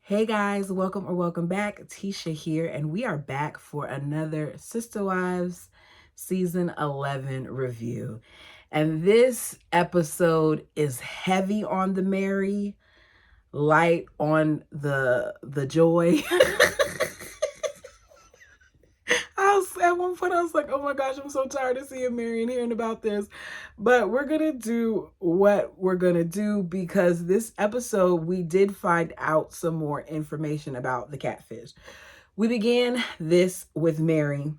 Hey guys, welcome back. Tisha here, and we are back for another Sister Wives season 11 review. And this episode is heavy on the Meri, light on the joy. At one point I was like, oh my gosh, I'm so tired of seeing Meri and hearing about this. But we're gonna do what we're gonna do because this episode we did find out some more information about the catfish. We began this with Meri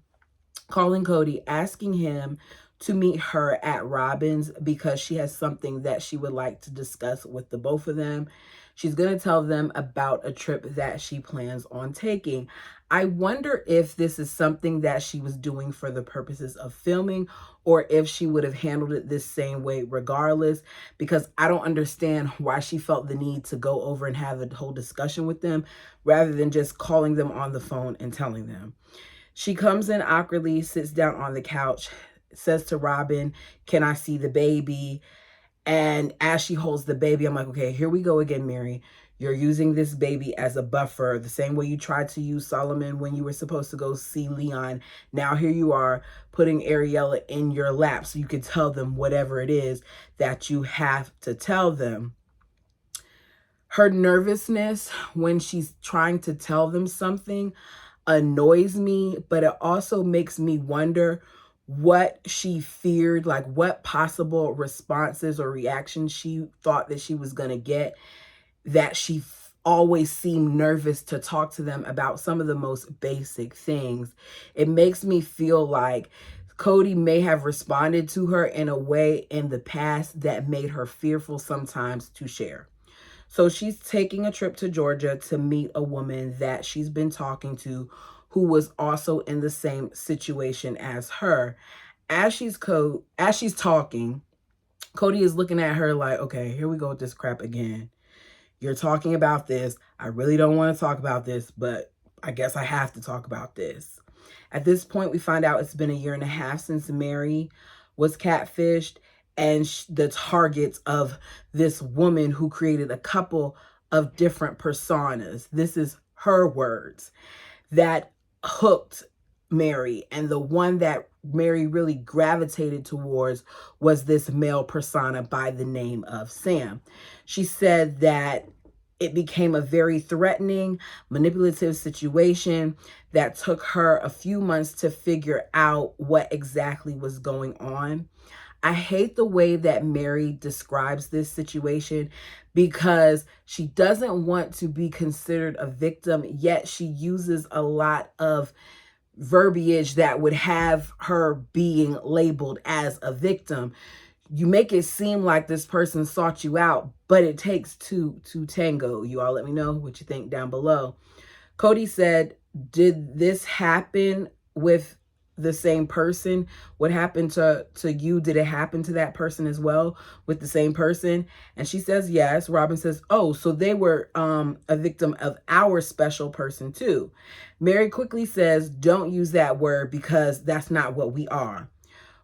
calling Kody, asking him to meet her at Robyn's because she has something that she would like to discuss with the both of them. She's going to tell them about a trip that she plans on taking. I wonder if this is something that she was doing for the purposes of filming or if she would have handled it this same way regardless, because I don't understand why she felt the need to go over and have a whole discussion with them rather than just calling them on the phone and telling them. She comes in awkwardly, sits down on the couch, says to Robyn, "Can I see the baby?" And as she holds the baby, I'm like, okay, here we go again, Meri. You're using this baby as a buffer, the same way you tried to use Solomon when you were supposed to go see Leon. Now here you are putting Ariella in your lap so you can tell them whatever it is that you have to tell them. Her nervousness when she's trying to tell them something annoys me, but it also makes me wonder what she feared, like what possible responses or reactions she thought that she was going to get, that she always seemed nervous to talk to them about some of the most basic things. It makes me feel like Kody may have responded to her in a way in the past that made her fearful sometimes to share. So she's taking a trip to Georgia to meet a woman that she's been talking to who was also in the same situation as her. As she's talking, Kody is looking at her like, okay, here we go with this crap again. You're talking about this. I really don't want to talk about this, but I guess I have to talk about this. At this point, we find out it's been a year and a half since Meri was catfished and the targets of this woman who created a couple of different personas. This is her words that hooked Meri, and the one that Meri really gravitated towards was this male persona by the name of Sam. She said that it became a very threatening, manipulative situation that took her a few months to figure out what exactly was going on. I hate the way that Meri describes this situation because she doesn't want to be considered a victim, yet she uses a lot of verbiage that would have her being labeled as a victim. You make it seem like this person sought you out, but it takes two to tango. You all let me know what you think down below. Kody said, did this happen with the same person? What happened to you? Did it happen to that person as well with the same person? And she says yes. Robyn says, oh, so they were a victim of our special person too. Meri quickly says, don't use that word because that's not what we are.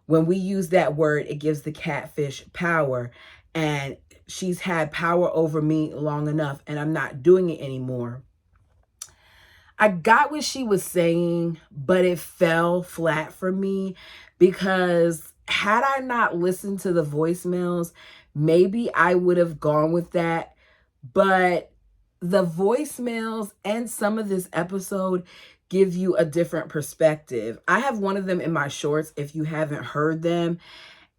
When we use that word, it gives the catfish power, and she's had power over me long enough and I'm not doing it anymore. I got what she was saying, but it fell flat for me because had I not listened to the voicemails, maybe I would have gone with that. But the voicemails and some of this episode give you a different perspective. I have one of them in my shorts if you haven't heard them,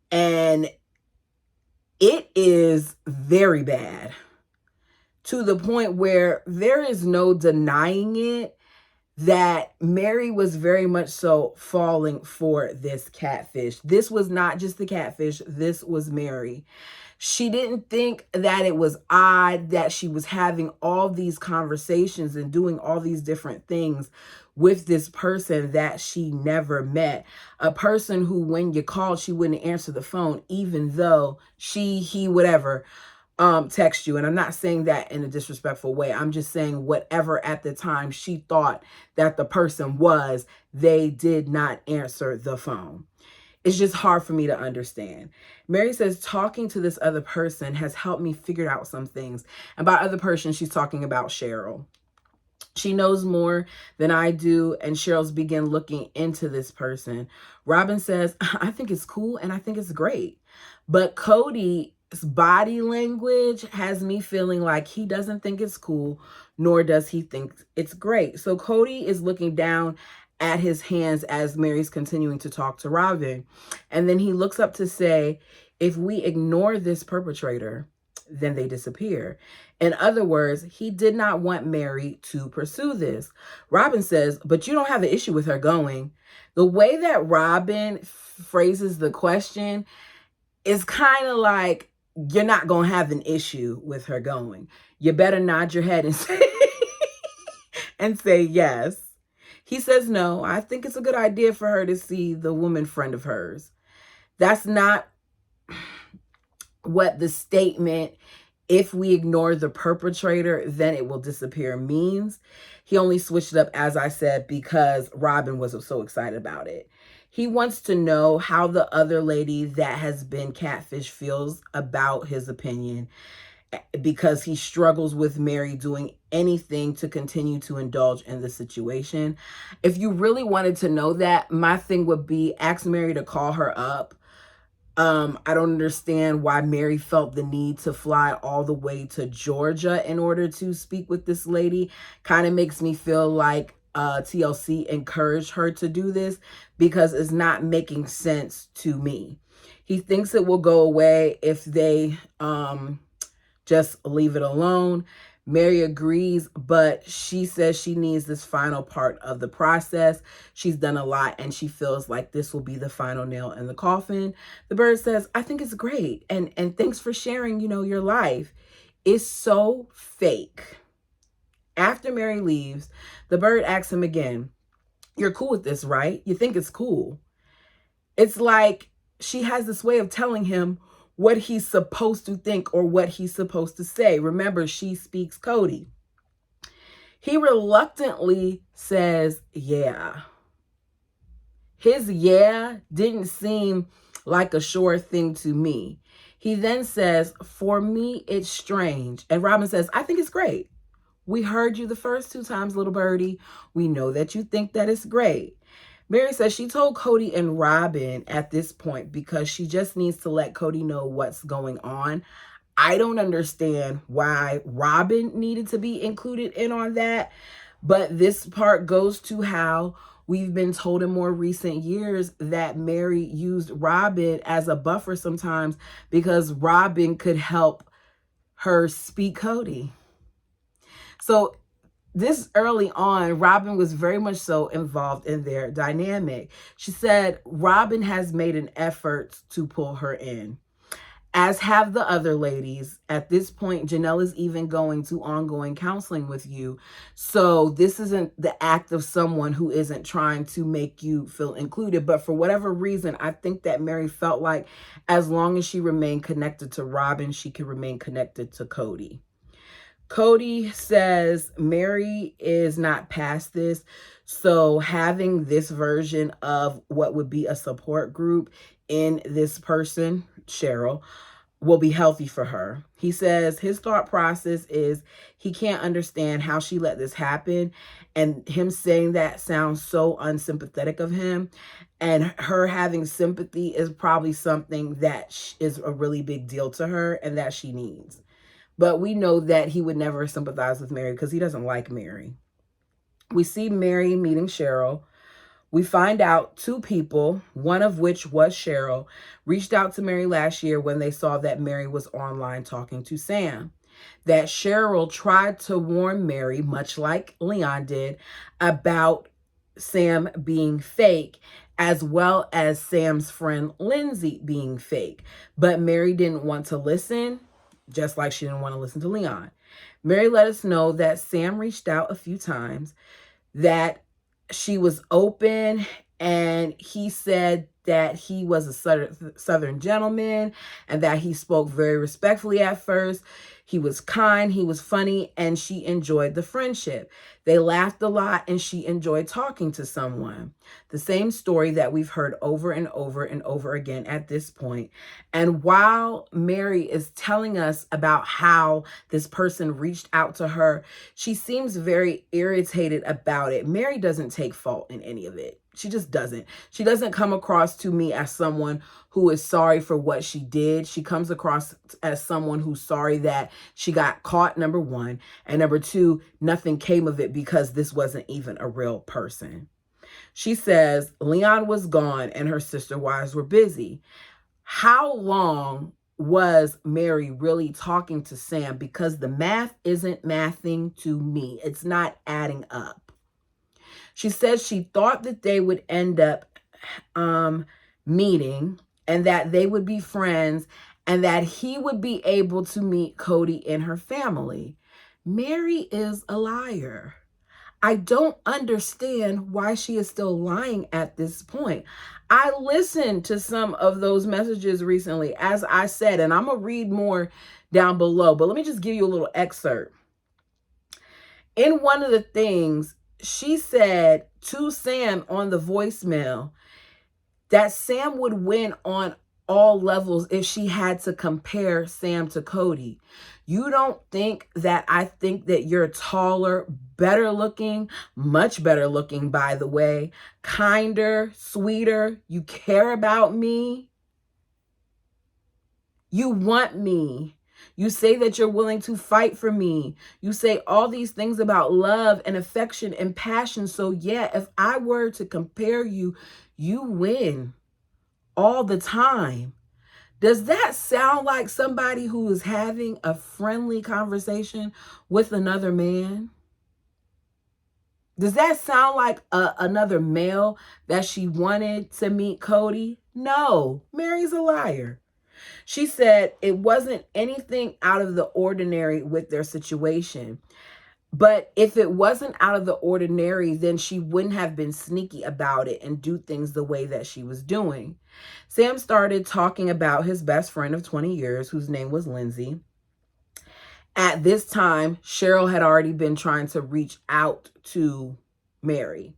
and it is very bad to the point where there is no denying it that Meri was very much so falling for this catfish. This was not just the catfish, this was Meri. She didn't think that it was odd that she was having all these conversations and doing all these different things with this person that she never met. A person who, when you called, she wouldn't answer the phone, even though he, whatever, text you. And I'm not saying that in a disrespectful way. I'm just saying whatever at the time she thought that the person was, they did not answer the phone. It's just hard for me to understand. Meri says, talking to this other person has helped me figure out some things. And by other person, she's talking about Cheryl. She knows more than I do, and Cheryl's begin looking into this person. Robyn says, I think it's cool and I think it's great. But Kody's body language has me feeling like he doesn't think it's cool, nor does he think it's great. So Kody is looking down at his hands as Meri's continuing to talk to Robyn. And then he looks up to say, if we ignore this perpetrator, then they disappear. In other words, he did not want Meri to pursue this. Robyn says, but you don't have an issue with her going. The way that Robyn phrases the question is kind of like, you're not going to have an issue with her going. You better nod your head and say, and say yes. He says, no, I think it's a good idea for her to see the woman friend of hers. That's not what the statement, if we ignore the perpetrator, then it will disappear, means. He only switched it up, as I said, because Robyn was so excited about it. He wants to know how the other lady that has been catfish feels about his opinion, because he struggles with Meri doing anything to continue to indulge in the situation. If you really wanted to know that, my thing would be ask Meri to call her up. I don't understand why Meri felt the need to fly all the way to Georgia in order to speak with this lady. Kind of makes me feel like TLC encouraged her to do this, because it's not making sense to me. He thinks it will go away if they just leave it alone. Meri agrees, but she says she needs this final part of the process. She's done a lot and she feels like this will be the final nail in the coffin. The bird says, I think it's great. And thanks for sharing, your life. It's so fake. After Meri leaves, the bird asks him again, you're cool with this, right? You think it's cool? It's like she has this way of telling him what he's supposed to think or what he's supposed to say. Remember, she speaks Kody. He reluctantly says, yeah. His yeah didn't seem like a sure thing to me. He then says, for me, it's strange. And Robyn says, I think it's great. We heard you the first 2 times, little birdie. We know that you think that it's great. Meri says she told Kody and Robyn at this point because she just needs to let Kody know what's going on. I don't understand why Robyn needed to be included in on that, but this part goes to how we've been told in more recent years that Meri used Robyn as a buffer sometimes because Robyn could help her speak Kody. So this early on, Robyn was very much so involved in their dynamic. She said Robyn has made an effort to pull her in, as have the other ladies. At this point, Janelle is even going to ongoing counseling with you. So this isn't the act of someone who isn't trying to make you feel included. But for whatever reason, I think that Meri felt like as long as she remained connected to Robyn, she could remain connected to Kody. Kody says Meri is not past this, so having this version of what would be a support group in this person, Cheryl, will be healthy for her. He says his thought process is he can't understand how she let this happen, and him saying that sounds so unsympathetic of him, and her having sympathy is probably something that is a really big deal to her and that she needs. But we know that he would never sympathize with Meri because he doesn't like Meri. We see Meri meeting Cheryl. We find out 2 people, one of which was Cheryl, reached out to Meri last year when they saw that Meri was online talking to Sam. That Cheryl tried to warn Meri, much like Leon did, about Sam being fake, as well as Sam's friend Lindsay being fake. But Meri didn't want to listen, just like she didn't want to listen to Leon. Meri let us know that Sam reached out a few times, that she was open, and he said that he was a Southern gentleman and that he spoke very respectfully at first. He was kind, he was funny, and she enjoyed the friendship. They laughed a lot, and she enjoyed talking to someone. The same story that we've heard over and over and over again at this point. And while Meri is telling us about how this person reached out to her, she seems very irritated about it. Meri doesn't take fault in any of it. She just doesn't. She doesn't come across to me as someone who is sorry for what she did. She comes across as someone who's sorry that she got caught, number one. And number two, nothing came of it because this wasn't even a real person. She says Leon was gone and her sister wives were busy. How long was Meri really talking to Sam? Because the math isn't mathing to me. It's not adding up. She says she thought that they would end up meeting and that they would be friends and that he would be able to meet Kody and her family. Meri is a liar. I don't understand why she is still lying at this point. I listened to some of those messages recently, as I said, and I'm going to read more down below, but let me just give you a little excerpt. In one of the things, she said to Sam on the voicemail that Sam would win on all levels if she had to compare Sam to Kody. You don't think that I think that you're taller, better looking, much better looking, by the way, kinder, sweeter, you care about me, you want me. You say that you're willing to fight for me. You say all these things about love and affection and passion. So yeah, if I were to compare you, you win all the time. Does that sound like somebody who is having a friendly conversation with another man? Does that sound like another male that she wanted to meet Kody? No, Meri's a liar. She said it wasn't anything out of the ordinary with their situation. But if it wasn't out of the ordinary, then she wouldn't have been sneaky about it and do things the way that she was doing. Sam started talking about his best friend of 20 years, whose name was Lindsay. At this time, Cheryl had already been trying to reach out to Meri.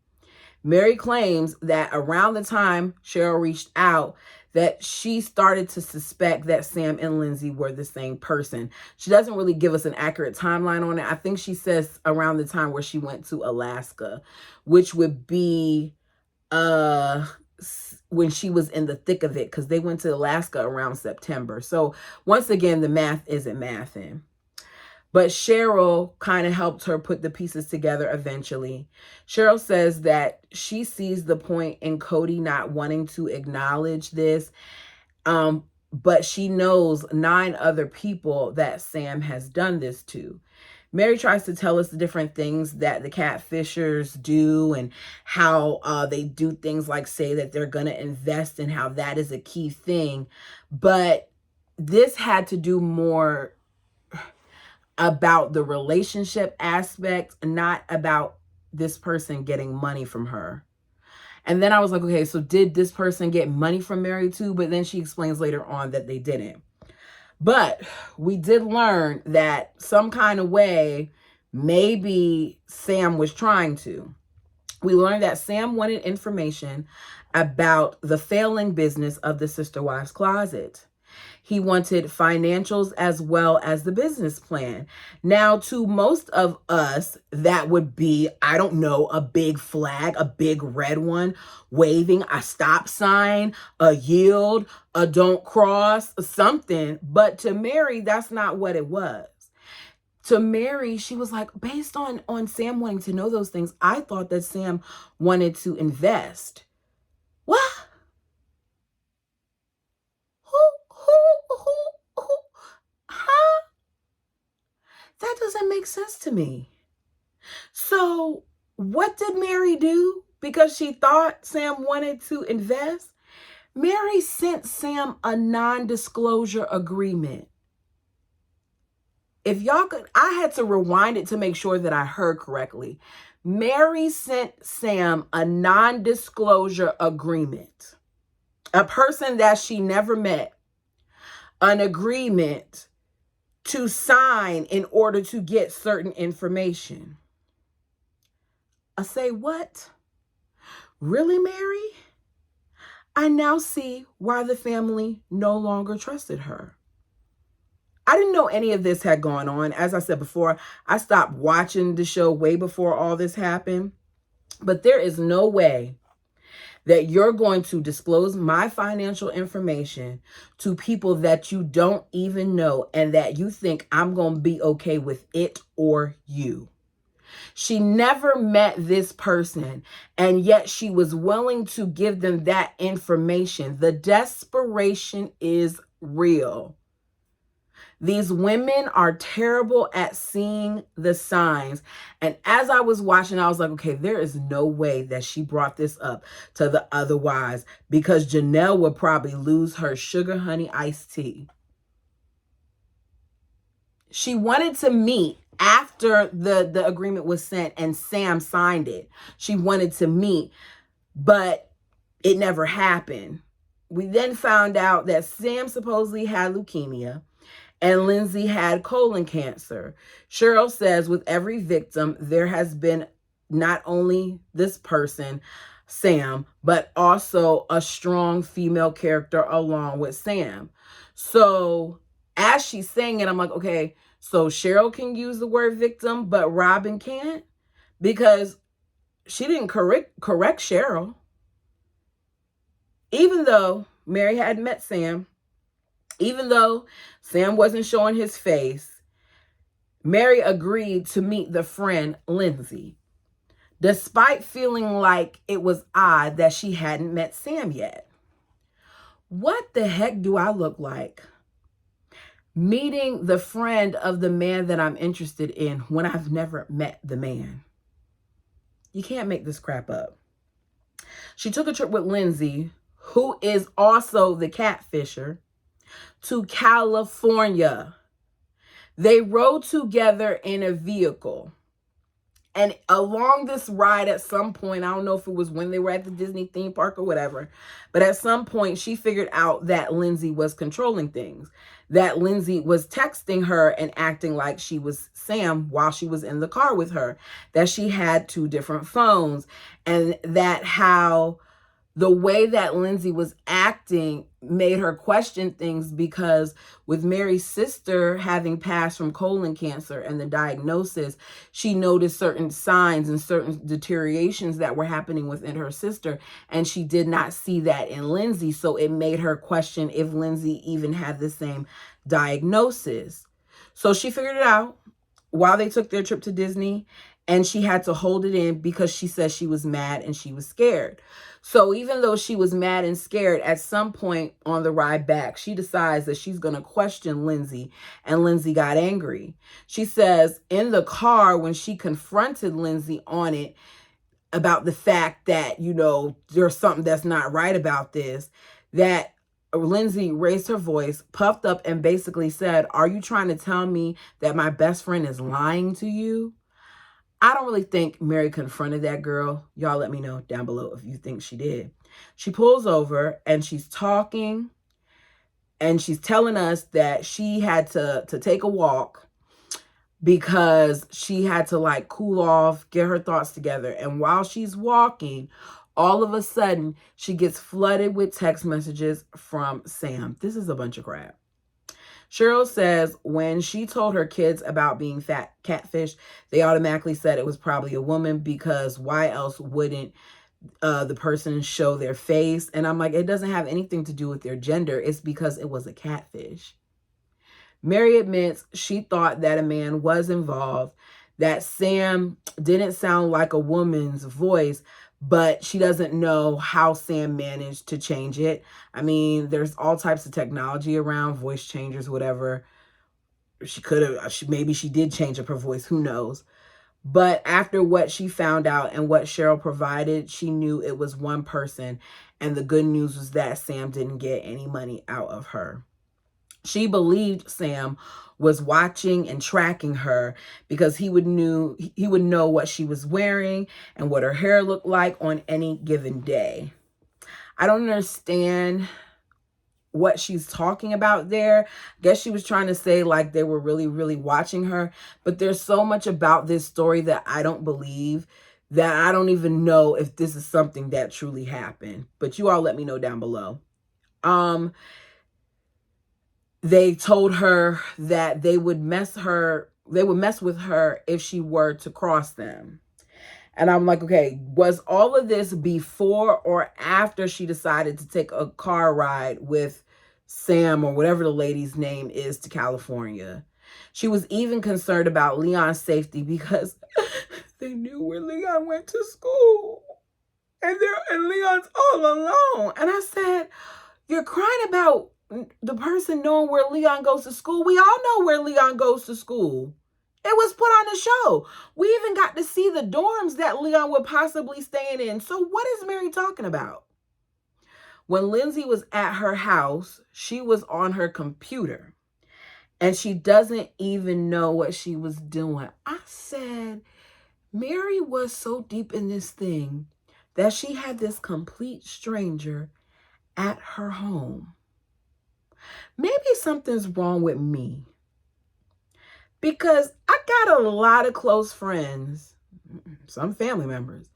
Meri claims that around the time Cheryl reached out, that she started to suspect that Sam and Lindsay were the same person. She doesn't really give us an accurate timeline on it. I think she says around the time where she went to Alaska, which would be when she was in the thick of it, because they went to Alaska around September. So once again, the math isn't mathing. But Cheryl kind of helped her put the pieces together eventually. Cheryl says that she sees the point in Kody not wanting to acknowledge this, but she knows 9 other people that Sam has done this to. Meri tries to tell us the different things that the catfishers do and how they do things like say that they're going to invest and how that is a key thing. But this had to do more about the relationship aspect, not about this person getting money from her. And then I was like, okay, so did this person get money from Meri too? But then she explains later on that they didn't. But we did learn that some kind of way, maybe Sam was trying to. We learned that Sam wanted information about the failing business of the Sister Wives Closet. He wanted financials as well as the business plan. Now, to most of us, that would be, I don't know, a big flag, a big red one, waving a stop sign, a yield, a don't cross, something. But to Meri, that's not what it was. To Meri, she was like, based on Sam wanting to know those things, I thought that Sam wanted to invest. What? Huh? That doesn't make sense to me. So what did Meri do? Because she thought Sam wanted to invest? Meri sent Sam a non-disclosure agreement. If y'all could, I had to rewind it to make sure that I heard correctly. Meri sent Sam a non-disclosure agreement. A person that she never met. An agreement to sign in order to get certain information. I say, what? Really, Meri? I now see why the family no longer trusted her. I didn't know any of this had gone on. As I said before, I stopped watching the show way before all this happened. But there is no way that you're going to disclose my financial information to people that you don't even know and that you think I'm going to be okay with it or you. She never met this person, and yet she was willing to give them that information. The desperation is real. These women are terrible at seeing the signs. And as I was watching, I was like, okay, there is no way that she brought this up to the other wives, because Janelle would probably lose her sugar honey iced tea. She wanted to meet after the agreement was sent and Sam signed it. She wanted to meet, but it never happened. We then found out that Sam supposedly had leukemia and Lindsay had colon cancer. Cheryl says with every victim, there has been not only this person, Sam, but also a strong female character along with Sam. So as she's saying it, I'm like, okay, so Cheryl can use the word victim, but Robyn can't? Because she didn't correct Cheryl. Even though Meri had met Sam, even though Sam wasn't showing his face, Meri agreed to meet the friend Lindsay, despite feeling like it was odd that she hadn't met Sam yet. What the heck do I look like? Meeting the friend of the man that I'm interested in when I've never met the man. You can't make this crap up. She took a trip with Lindsay, who is also the catfisher, to California. They rode together in a vehicle. And along this ride at some point, I don't know if it was when they were at the Disney theme park or whatever, but at some point she figured out that Lindsay was controlling things, that Lindsay was texting her and acting like she was Sam while she was in the car with her, that she had two different phones, and that how the way that Lindsay was acting made her question things, because with Meri's sister having passed from colon cancer and the diagnosis, she noticed certain signs and certain deteriorations that were happening within her sister, and she did not see that in Lindsay. So it made her question if Lindsay even had the same diagnosis. So she figured it out while they took their trip to Disney, and she had to hold it in because she said she was mad and she was scared. So even though she was mad and scared, at some point on the ride back, she decides that she's going to question Lindsay, and Lindsay got angry. She says in the car, when she confronted Lindsay on it about the fact that, you know, there's something that's not right about this, that Lindsay raised her voice, puffed up, and basically said, "Are you trying to tell me that my best friend is lying to you?" I don't really think Meri confronted that girl. Y'all let me know down below if you think she did. She pulls over and she's talking, and she's telling us that she had to take a walk because she had to like cool off, get her thoughts together. And while she's walking, all of a sudden she gets flooded with text messages from Sam. This is a bunch of crap. Cheryl says when she told her kids about being catfish, they automatically said it was probably a woman, because why else wouldn't the person show their face? And I'm like, it doesn't have anything to do with their gender. It's because it was a catfish. Meri admits she thought that a man was involved, that Sam didn't sound like a woman's voice, but she doesn't know how Sam managed to change it. I mean, there's all types of technology around, voice changers, whatever. She could have, maybe she did change up her voice, who knows? But after what she found out and what Cheryl provided, she knew it was one person. And the good news was that Sam didn't get any money out of her. She believed Sam was watching and tracking her because he would know what she was wearing and what her hair looked like on any given day. I don't understand what she's talking about there. I guess she was trying to say like they were really, really watching her. But there's so much about this story that I don't believe, that I don't even know if this is something that truly happened. But you all let me know down below. They told her that they would mess with her if she were to cross them. And I'm like, okay, was all of this before or after she decided to take a car ride with Sam or whatever the lady's name is to California? She was even concerned about Leon's safety because they knew where Leon went to school. And Leon's all alone. And I said, you're crying about the person knowing where Leon goes to school. We all know where Leon goes to school. It was put on the show. We even got to see the dorms that Leon would possibly stay in. So what is Meri talking about? When Lindsay was at her house, she was on her computer. And she doesn't even know what she was doing. I said, Meri was so deep in this thing that she had this complete stranger at her home. Maybe something's wrong with me, because I got a lot of close friends, some family members,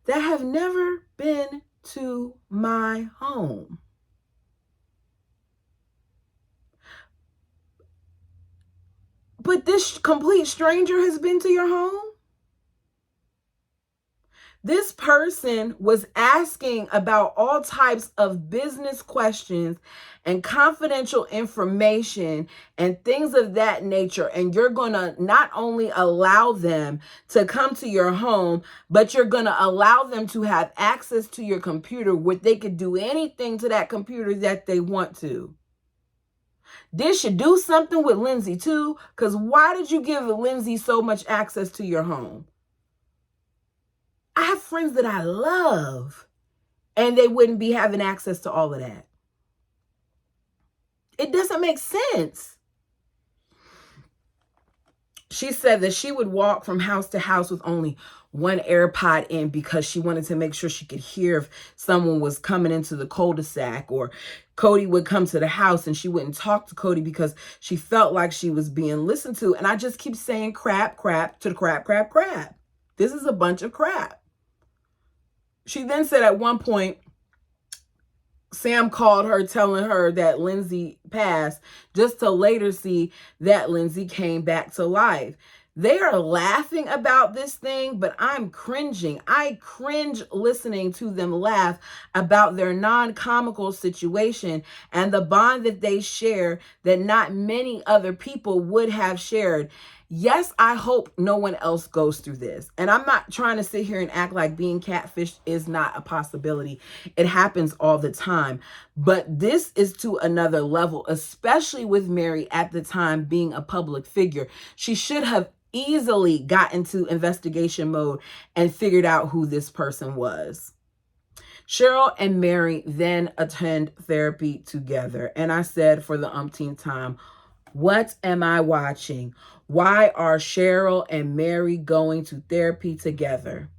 that have never been to my home. But this complete stranger has been to your home? This person was asking about all types of business questions and confidential information and things of that nature. And you're going to not only allow them to come to your home, but you're going to allow them to have access to your computer where they could do anything to that computer that they want to. This should do something with Lindsay too, because why did you give Lindsay so much access to your home? I have friends that I love, and they wouldn't be having access to all of that. It doesn't make sense. She said that she would walk from house to house with only one AirPod in because she wanted to make sure she could hear if someone was coming into the cul-de-sac, or Kody would come to the house and she wouldn't talk to Kody because she felt like she was being listened to. And I just keep saying crap to the crap. This is a bunch of crap. She then said at one point, Sam called her telling her that Lindsay passed, just to later see that Lindsay came back to life. They are laughing about this thing, but I'm cringing. I cringe listening to them laugh about their non-comical situation and the bond that they share that not many other people would have shared. Yes, I hope no one else goes through this. And I'm not trying to sit here and act like being catfished is not a possibility. It happens all the time. But this is to another level, especially with Meri at the time being a public figure. She should have easily got into investigation mode and figured out who this person was. Cheryl and Meri then attend therapy together. And I said for the umpteenth time, what am I watching? Why are Cheryl and Meri going to therapy together?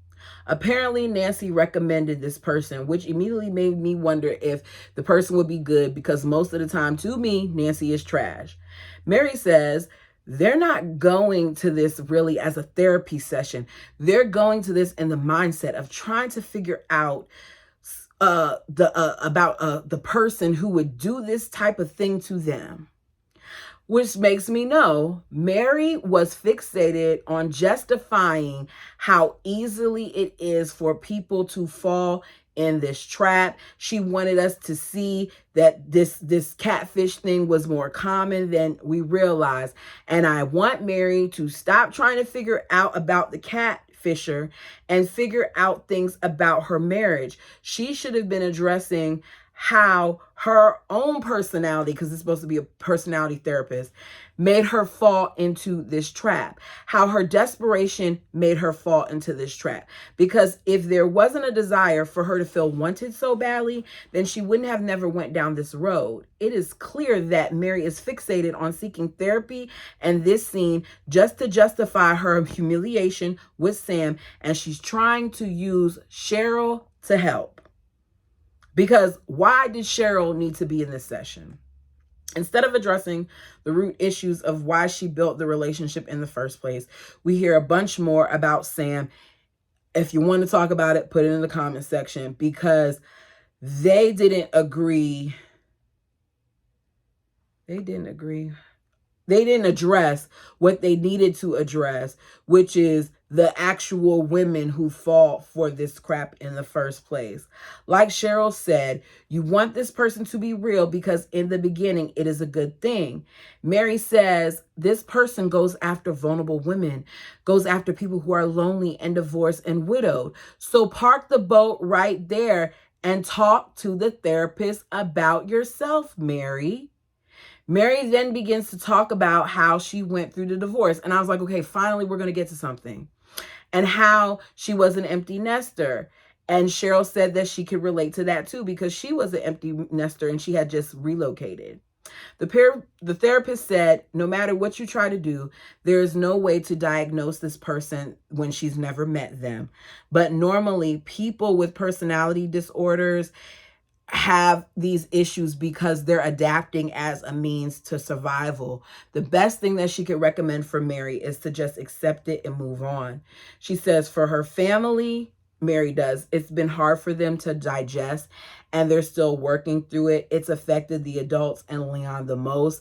Apparently, Nancy recommended this person, which immediately made me wonder if the person would be good, because most of the time, to me, Nancy is trash. Meri says they're not going to this really as a therapy session. They're going to this in the mindset of trying to figure out about the person who would do this type of thing to them. Which makes me know Meri was fixated on justifying how easily it is for people to fall in this trap. She wanted us to see that this catfish thing was more common than we realized. And I want Meri to stop trying to figure out about the catfisher and figure out things about her marriage. She should have been addressing how her own personality, because it's supposed to be a personality therapist, made her fall into this trap. How her desperation made her fall into this trap. Because if there wasn't a desire for her to feel wanted so badly, then she wouldn't have never went down this road. It is clear that Meri is fixated on seeking therapy and this scene just to justify her humiliation with Sam, and she's trying to use Cheryl to help. Because why did Cheryl need to be in this session? Instead of addressing the root issues of why she built the relationship in the first place, we hear a bunch more about Sam. If you want to talk about it, put it in the comment section, because they didn't agree. They didn't address what they needed to address, which is the actual women who fall for this crap in the first place. Like Cheryl said, you want this person to be real because in the beginning, it is a good thing. Meri says this person goes after vulnerable women, goes after people who are lonely and divorced and widowed. So park the boat right there and talk to the therapist about yourself, Meri. Meri then begins to talk about how she went through the divorce. And I was like, okay, finally, we're going to get to something. And how she was an empty nester. And Cheryl said that she could relate to that too, because she was an empty nester and she had just relocated. The therapist said, no matter what you try to do, there is no way to diagnose this person when she's never met them. But normally, people with personality disorders have these issues because they're adapting as a means to survival. The best thing that she could recommend for Meri is to just accept it and move on. She says for her family, Meri does, it's been hard for them to digest and they're still working through it. It's affected the adults and Leon the most.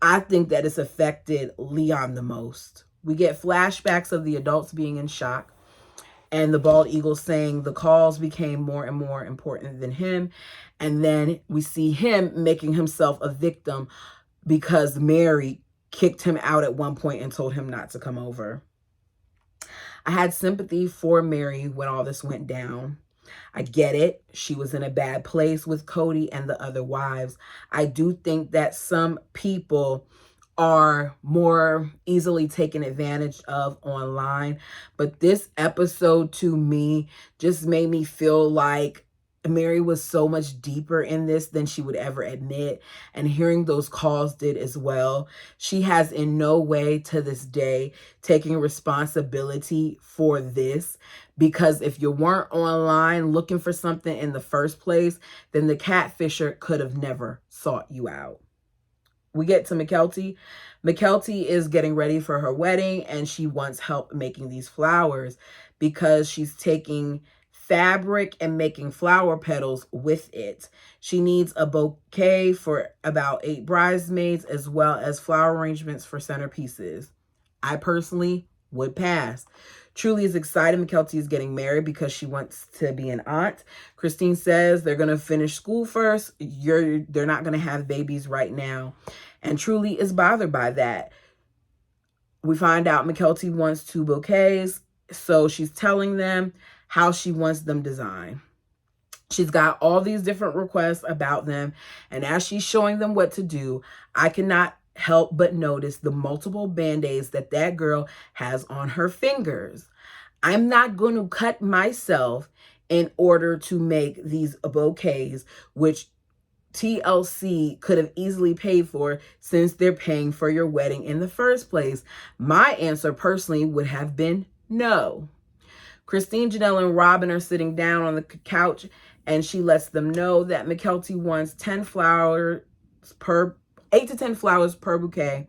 I think that it's affected Leon the most. We get flashbacks of the adults being in shock and the bald eagle saying the calls became more and more important than him. And then we see him making himself a victim because Meri kicked him out at one point and told him not to come over. I had sympathy for Meri when all this went down. I get it. She was in a bad place with Kody and the other wives. I do think that some people are more easily taken advantage of online. But this episode to me just made me feel like Meri was so much deeper in this than she would ever admit. And hearing those calls did as well. She has in no way to this day taking responsibility for this. Because if you weren't online looking for something in the first place, then the catfisher could have never sought you out. We get to Mykelti. Mykelti is getting ready for her wedding and she wants help making these flowers because she's taking fabric and making flower petals with it. She needs a bouquet for about 8 bridesmaids as well as flower arrangements for centerpieces. I personally would pass. Truly is excited Mykelti is getting married because she wants to be an aunt. Christine says they're going to finish school first. They're not going to have babies right now. And Truly is bothered by that. We find out Mykelti wants 2 bouquets. So she's telling them how she wants them designed. She's got all these different requests about them. And as she's showing them what to do, I cannot help but notice the multiple band-aids that girl has on her fingers. I'm not going to cut myself in order to make these bouquets, which TLC could have easily paid for since they're paying for your wedding in the first place. My answer personally would have been no. Christine, Janelle, and Robyn are sitting down on the couch and she lets them know that Mykelti wants 8 to 10 flowers per bouquet.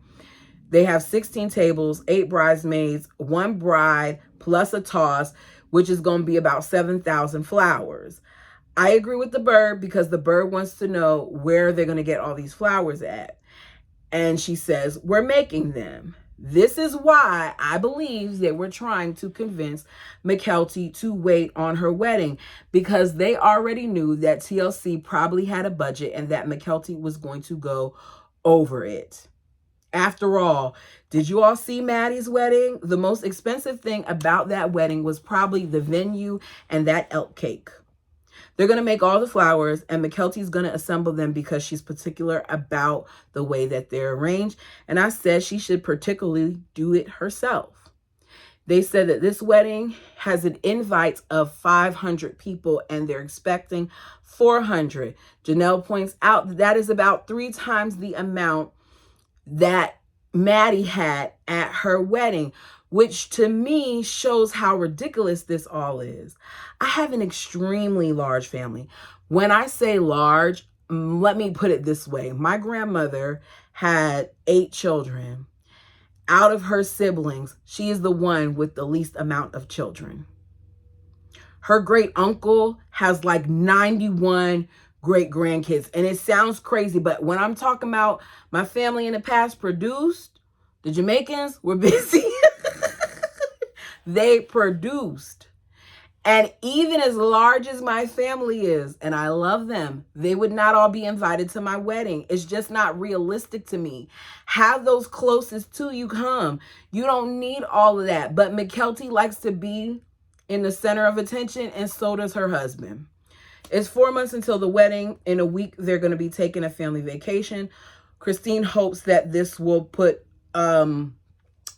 They have 16 tables, 8 bridesmaids, 1 bride, plus a toss, which is going to be about 7,000 flowers. I agree with the bird because the bird wants to know where they're going to get all these flowers at. And she says, we're making them. This is why I believe they were trying to convince Mykelti to wait on her wedding, because they already knew that TLC probably had a budget and that Mykelti was going to go over it. After all, did you all see Maddie's wedding? The most expensive thing about that wedding was probably the venue and that elk cake. They're going to make all the flowers and Mykelti's going to assemble them because she's particular about the way that they're arranged. And I said she should particularly do it herself. They said that this wedding has an invite of 500 people and they're expecting 400. Janelle points out that that is about 3 times the amount that Maddie had at her wedding, which to me shows how ridiculous this all is. I have an extremely large family. When I say large, let me put it this way. My grandmother had 8 children. Out of her siblings, she is the one with the least amount of children. Her great uncle has like 91 great grandkids. And it sounds crazy, but when I'm talking about my family in the past produced, the Jamaicans were busy. They produced. And even as large as my family is, and I love them, they would not all be invited to my wedding. It's just not realistic to me. Have those closest to you come. You don't need all of that. But Mykelti likes to be in the center of attention, and so does her husband. It's 4 months until the wedding. In a week, they're going to be taking a family vacation. Christine hopes that this will put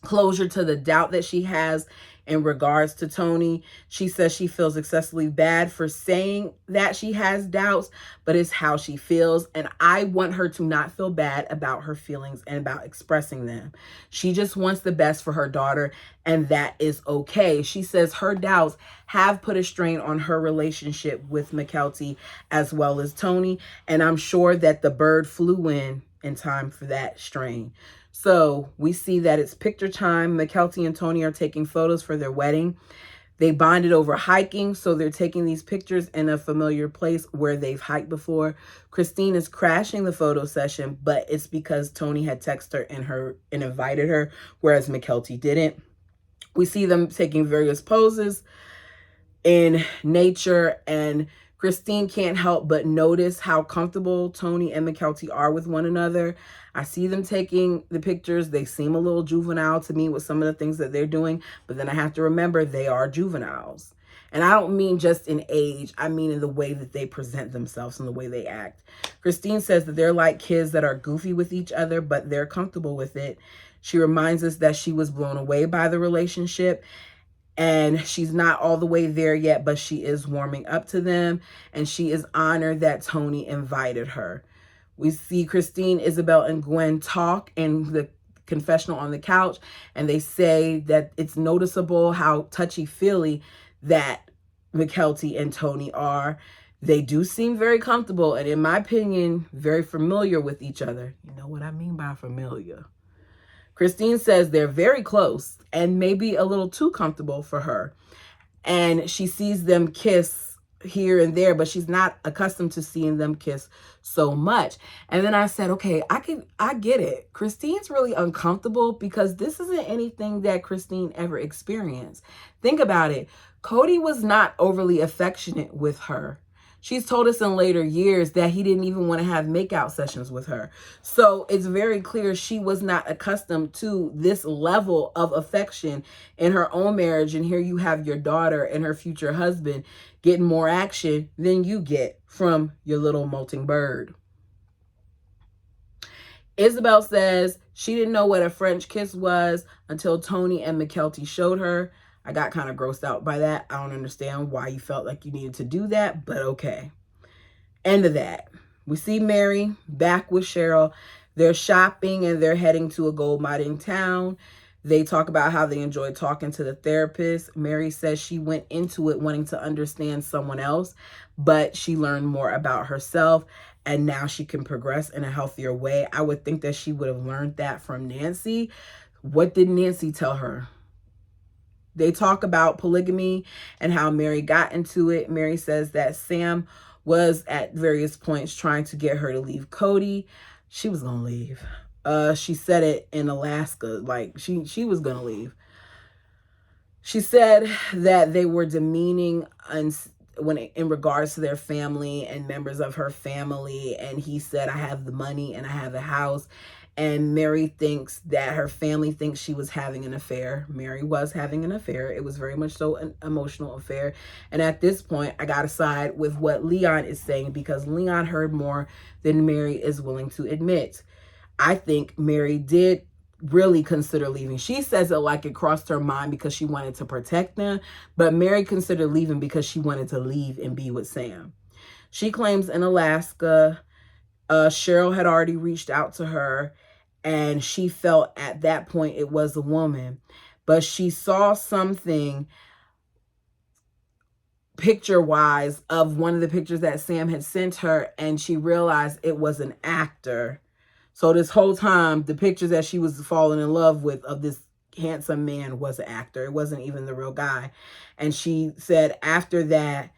closure to the doubt that she has in regards to Tony. She says she feels excessively bad for saying that she has doubts, but it's how she feels. And I want her to not feel bad about her feelings and about expressing them. She just wants the best for her daughter, and that is okay. She says her doubts have put a strain on her relationship with Mykelti as well as Tony. And I'm sure that the bird flew in time for that strain. So we see that it's picture time. Mykelti and Tony are taking photos for their wedding. They bonded over hiking, so they're taking these pictures in a familiar place where they've hiked before. Christine is crashing the photo session, but it's because Tony had texted her and invited her, whereas Mykelti didn't. We see them taking various poses in nature, and Christine can't help but notice how comfortable Tony and Mykelti are with one another. I see them taking the pictures. They seem a little juvenile to me with some of the things that they're doing, but then I have to remember they are juveniles. And I don't mean just in age. I mean in the way that they present themselves and the way they act. Christine says that they're like kids that are goofy with each other, but they're comfortable with it. She reminds us that she was blown away by the relationship, and she's not all the way there yet, but she is warming up to them, and she is honored that Tony invited her. We see Christine, Isabel, and Gwen talk in the confessional on the couch, and they say that it's noticeable how touchy-feely that Mykelti and Tony are. They do seem very comfortable, and in my opinion, very familiar with each other. You know what I mean by familiar. Christine says they're very close and maybe a little too comfortable for her. And she sees them kiss here and there, but she's not accustomed to seeing them kiss so much. And then I said, okay, I get it. Christine's really uncomfortable because this isn't anything that Christine ever experienced. Think about it. Kody was not overly affectionate with her. She's told us in later years that he didn't even want to have makeout sessions with her. So it's very clear she was not accustomed to this level of affection in her own marriage. And here you have your daughter and her future husband getting more action than you get from your little molting bird. Isabel says she didn't know what a French kiss was until Tony and Mykelti showed her. I got kind of grossed out by that. I don't understand why you felt like you needed to do that, but okay. End of that. We see Meri back with Cheryl. They're shopping and they're heading to a gold mining town. They talk about how they enjoy talking to the therapist. Meri says she went into it wanting to understand someone else, but she learned more about herself, and now she can progress in a healthier way. I would think that she would have learned that from Nancy. What did Nancy tell her? They talk about polygamy and how Meri got into it. Meri says that Sam was at various points trying to get her to leave Kody. She was going to leave. She said it in Alaska, like she was going to leave. She said that they were demeaning in regards to their family and members of her family. And he said, I have the money and I have the house. And Meri thinks that her family thinks she was having an affair. Meri was having an affair. It was very much so an emotional affair. And at this point, I got to side with what Leon is saying, because Leon heard more than Meri is willing to admit. I think Meri did really consider leaving. She says it like it crossed her mind because she wanted to protect them. But Meri considered leaving because she wanted to leave and be with Sam. She claims in Alaska, Cheryl had already reached out to her, and she felt at that point it was a woman, but she saw something picture-wise of one of the pictures that Sam had sent her, and she realized it was an actor. So this whole time, the pictures that she was falling in love with of this handsome man was an actor. It wasn't even the real guy. And she said after that,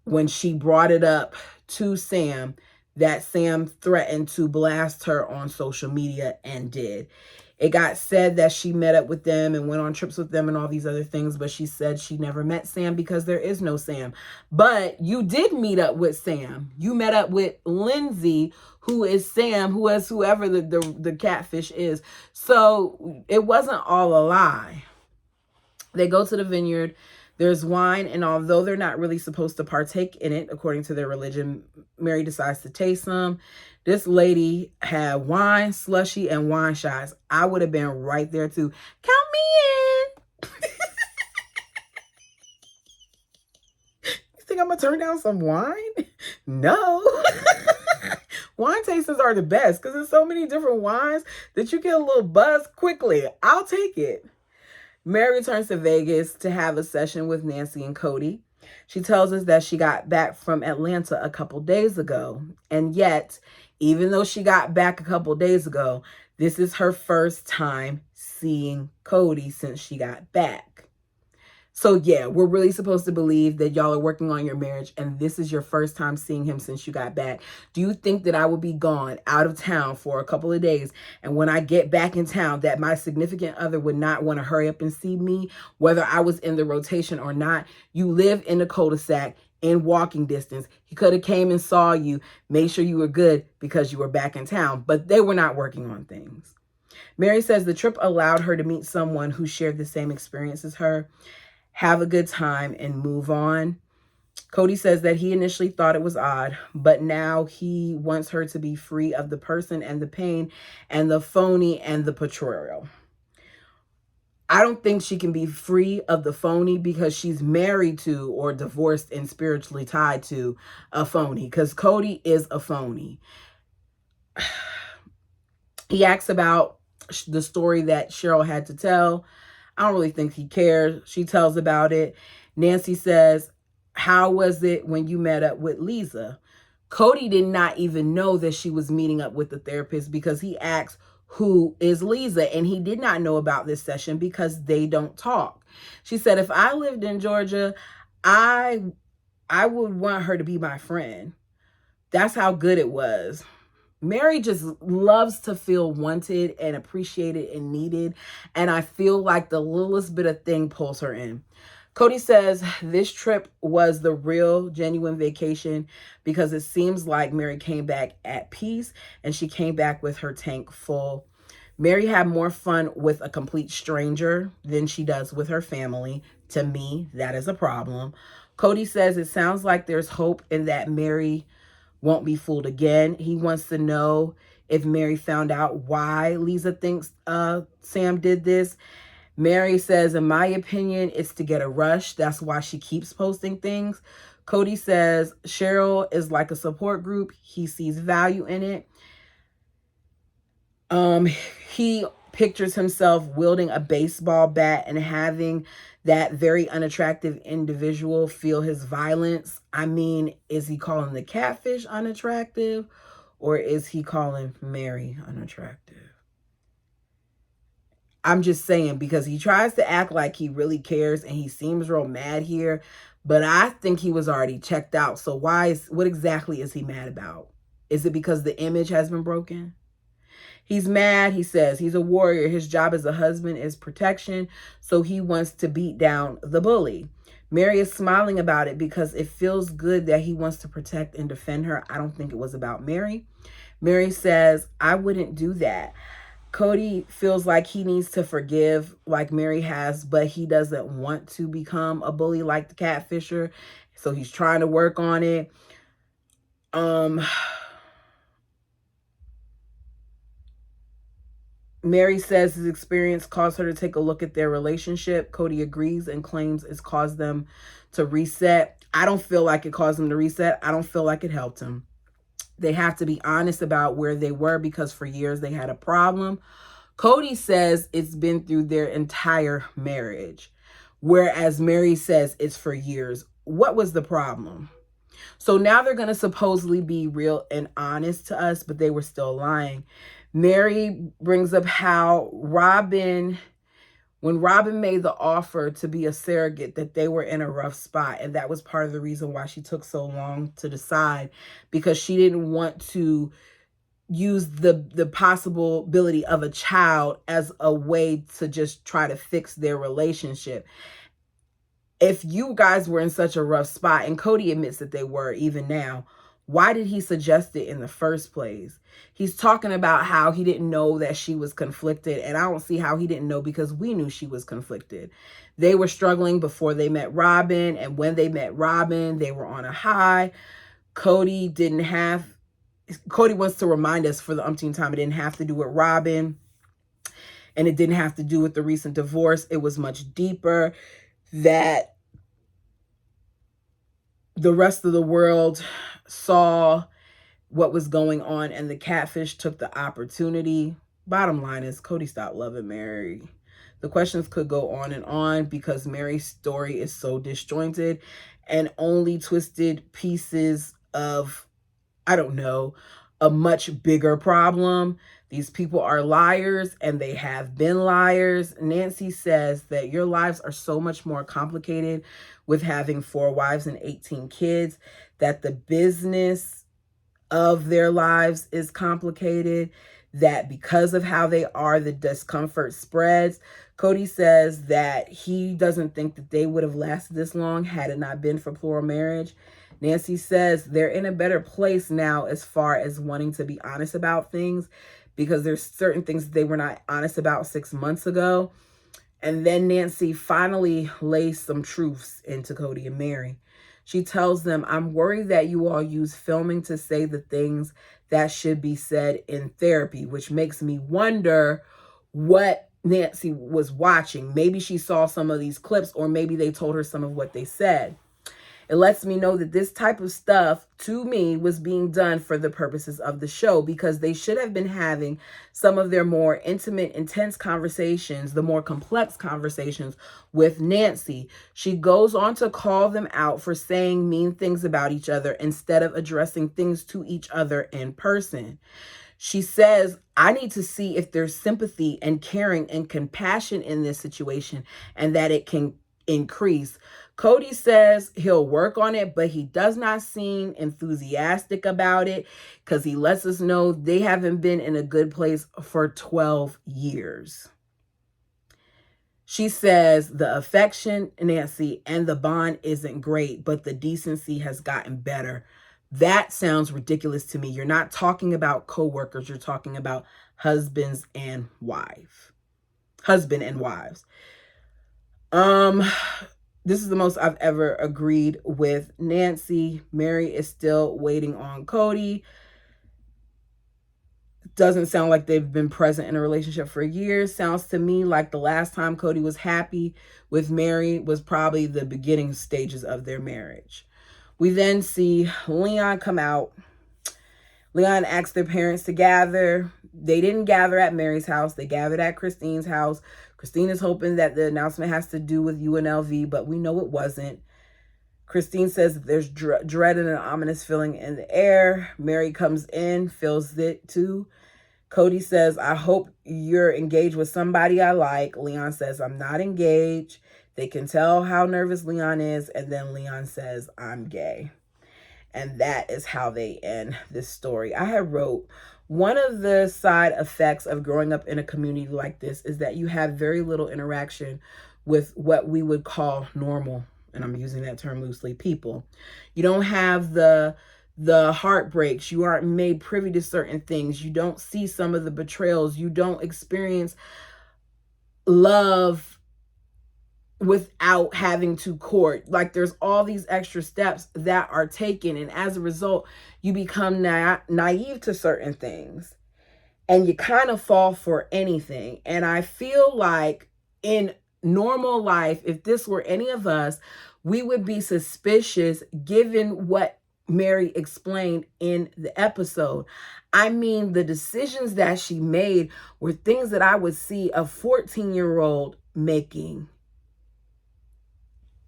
when she brought it up to Sam, that Sam threatened to blast her on social media and did. It got said that she met up with them and went on trips with them and all these other things, but she said she never met Sam because there is no Sam. But you did meet up with Sam. You met up with Lindsay, who is Sam, who is whoever the catfish is. So it wasn't all a lie. They go to the vineyard. There's wine, and although they're not really supposed to partake in it, according to their religion, Meri decides to taste some. This lady had wine, slushy, and wine shots. I would have been right there too. Count me in. You think I'm going to turn down some wine? No. Wine tasters are the best because there's so many different wines that you get a little buzz quickly. I'll take it. Meri returns to Vegas to have a session with Nancy and Kody. She tells us that she got back from Atlanta a couple days ago. And yet, even though she got back a couple days ago, this is her first time seeing Kody since she got back. So yeah, we're really supposed to believe that y'all are working on your marriage and this is your first time seeing him since you got back. Do you think that I will be gone out of town for a couple of days, and when I get back in town that my significant other would not want to hurry up and see me, whether I was in the rotation or not? You live in the cul-de-sac in walking distance. He could have came and saw you, made sure you were good because you were back in town, but they were not working on things. Meri says the trip allowed her to meet someone who shared the same experience as her, have a good time, and move on. Kody says that he initially thought it was odd, but now he wants her to be free of the person and the pain and the phony and the portrayal. I don't think she can be free of the phony because she's married to or divorced and spiritually tied to a phony, because Kody is a phony. He asks about the story that Cheryl had to tell. I don't really think he cares. She tells about it. Nancy says, how was it when you met up with Lisa? Kody did not even know that she was meeting up with the therapist because he asked, who is Lisa? And he did not know about this session because they don't talk. She said, if I lived in Georgia, I would want her to be my friend. That's how good it was. Meri just loves to feel wanted and appreciated and needed. And I feel like the littlest bit of thing pulls her in. Kody says this trip was the real, genuine vacation because it seems like Meri came back at peace and she came back with her tank full. Meri had more fun with a complete stranger than she does with her family. To me, that is a problem. Kody says it sounds like there's hope in that Meri won't be fooled again. He wants to know if Meri found out why Lisa thinks Sam did this. Meri says, in my opinion, it's to get a rush. That's why she keeps posting things. Kody says Cheryl is like a support group. He sees value in it. He pictures himself wielding a baseball bat and having that very unattractive individual feel his violence. I mean, is he calling the catfish unattractive, or is he calling Meri unattractive? I'm just saying, because he tries to act like he really cares and he seems real mad here, but I think he was already checked out. So what exactly is he mad about? Is it because the image has been broken? He's mad. He says he's a warrior. His job as a husband is protection. So he wants to beat down the bully. Meri is smiling about it because it feels good that he wants to protect and defend her. I don't think it was about Meri. Meri says, I wouldn't do that. Kody feels like he needs to forgive like Meri has, but he doesn't want to become a bully like the catfisher. So he's trying to work on it. Meri says his experience caused her to take a look at their relationship. Kody agrees and claims it's caused them to reset. I don't feel like it caused them to reset. I don't feel like it helped him. They have to be honest about where they were because for years they had a problem. Kody says it's been through their entire marriage, whereas Meri says it's for years. what was the problem? So now they're going to supposedly be real and honest to us, but they were still lying. Meri brings up how when Robyn made the offer to be a surrogate, that they were in a rough spot. And that was part of the reason why she took so long to decide, because she didn't want to use the possibility of a child as a way to just try to fix their relationship. If you guys were in such a rough spot, and Kody admits that they were even now, why did he suggest it in the first place? He's talking about how he didn't know that she was conflicted, and I don't see how he didn't know, because we knew she was conflicted. They were struggling before they met Robyn, and when they met Robyn, they were on a high. Kody wants to remind us for the umpteenth time, it didn't have to do with Robyn, and it didn't have to do with the recent divorce. It was much deeper, that the rest of the world saw what was going on, and the catfish took the opportunity. Bottom line is, Kody stopped loving Meri. The questions could go on because Meri's story is so disjointed, and only twisted pieces of, I don't know, a much bigger problem. These people are liars, and they have been liars. Nancy says that your lives are so much more complicated with having 4 wives and 18 kids, that the business of their lives is complicated, that because of how they are, the discomfort spreads. Kody says that he doesn't think that they would have lasted this long had it not been for plural marriage. Nancy says they're in a better place now as far as wanting to be honest about things, because there's certain things they were not honest about 6 months ago. And then Nancy finally lays some truths into Kody and Meri. She tells them, I'm worried that you all use filming to say the things that should be said in therapy, which makes me wonder what Nancy was watching. Maybe she saw some of these clips, or maybe they told her some of what they said. It lets me know that this type of stuff, to me, was being done for the purposes of the show, because they should have been having some of their more intimate, intense conversations, the more complex conversations with Nancy. She goes on to call them out for saying mean things about each other instead of addressing things to each other in person. She says, I need to see if there's sympathy and caring and compassion in this situation, and that it can increase. Kody says he'll work on it, but he does not seem enthusiastic about it, because he lets us know they haven't been in a good place for 12 years. She says the affection, Nancy, and the bond isn't great, but the decency has gotten better. That sounds ridiculous to me. You're not talking about coworkers. You're talking about husband and wives. This is the most I've ever agreed with Nancy. Meri is still waiting on Kody. Doesn't sound like they've been present in a relationship for years. Sounds to me like the last time Kody was happy with Meri was probably the beginning stages of their marriage. We then see Leon come out. Leon asked their parents to gather. They didn't gather at Meri's house. They gathered at Christine's house. Christine is hoping that the announcement has to do with UNLV, but we know it wasn't. Christine says that there's dread and an ominous feeling in the air. Meri comes in, feels it too. Kody says, I hope you're engaged with somebody I like. Leon says, I'm not engaged. They can tell how nervous Leon is. And then Leon says, I'm gay. And that is how they end this story. I had wrote, one of the side effects of growing up in a community like this is that you have very little interaction with what we would call normal, and I'm using that term loosely, people. You don't have the heartbreaks. You aren't made privy to certain things. You don't see some of the betrayals. You don't experience love without having to court. Like, there's all these extra steps that are taken, and as a result, you become naive to certain things, and you kind of fall for anything. And I feel like in normal life, if this were any of us, we would be suspicious given what Meri explained in the episode. I mean, the decisions that she made were things that I would see a 14-year-old making.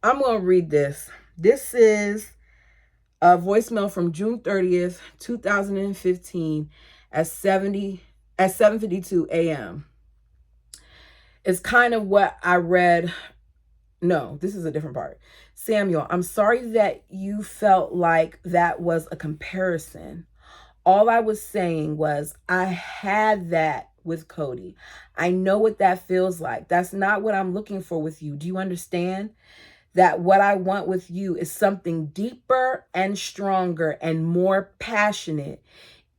I'm going to read this This is a voicemail from June 30th, 2015 at 7:52 a.m. It's kind of what I read. No, this is a different part. Samuel, I'm sorry that you felt like that was a comparison. All I was saying was I had that with Kody. I know what that feels like. That's not what I'm looking for with you. Do you understand? That what I want with you is something deeper and stronger and more passionate.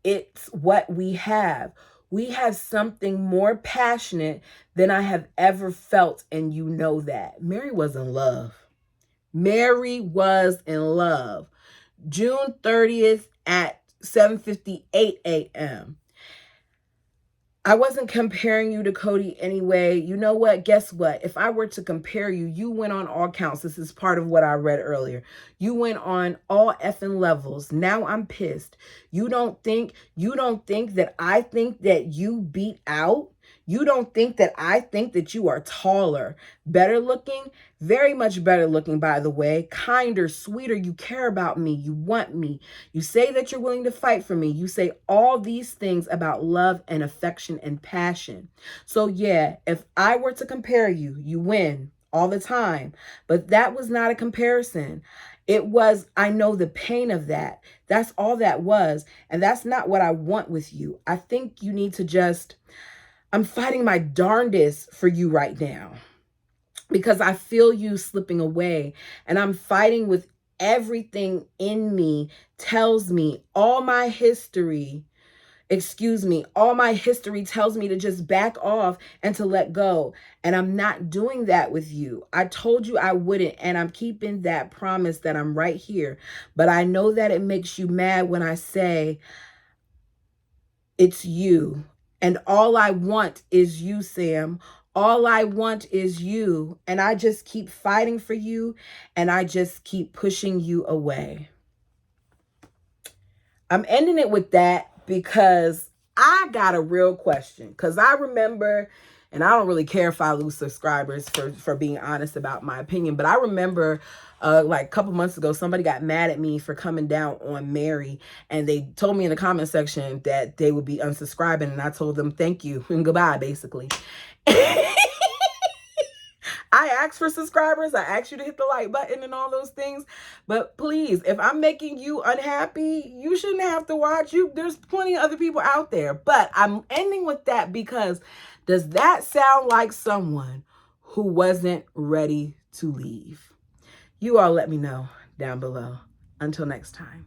It's what we have. We have something more passionate than I have ever felt, and you know that. Meri was in love. Meri was in love. June 30th at 7:58 a.m. I wasn't comparing you to Kody anyway. You know what? Guess what? If I were to compare you, you went on all counts. This is part of what I read earlier. You went on all effing levels. Now I'm pissed. You don't think that I think that you beat out? You don't think that I think that you are taller, better looking, very much better looking, by the way, kinder, sweeter. You care about me. You want me. You say that you're willing to fight for me. You say all these things about love and affection and passion. So yeah, if I were to compare you, you win all the time. But that was not a comparison. It was, I know the pain of that. That's all that was. And that's not what I want with you. I think you need to just, I'm fighting my darndest for you right now because I feel you slipping away, and I'm fighting with everything in me tells me all my history tells me to just back off and to let go. And I'm not doing that with you. I told you I wouldn't, and I'm keeping that promise that I'm right here. But I know that it makes you mad when I say it's you. And all I want is you, Sam. All I want is you. And I just keep fighting for you, and I just keep pushing you away. I'm ending it with that because I got a real question. Because I remember, and I don't really care if I lose subscribers for being honest about my opinion, but I remember like a couple months ago, somebody got mad at me for coming down on Meri, and they told me in the comment section that they would be unsubscribing, and I told them thank you and goodbye, basically. I asked for subscribers. I asked you to hit the like button and all those things. But please, if I'm making you unhappy, you shouldn't have to watch. There's plenty of other people out there. But I'm ending with that because does that sound like someone who wasn't ready to leave? You all let me know down below. Until next time.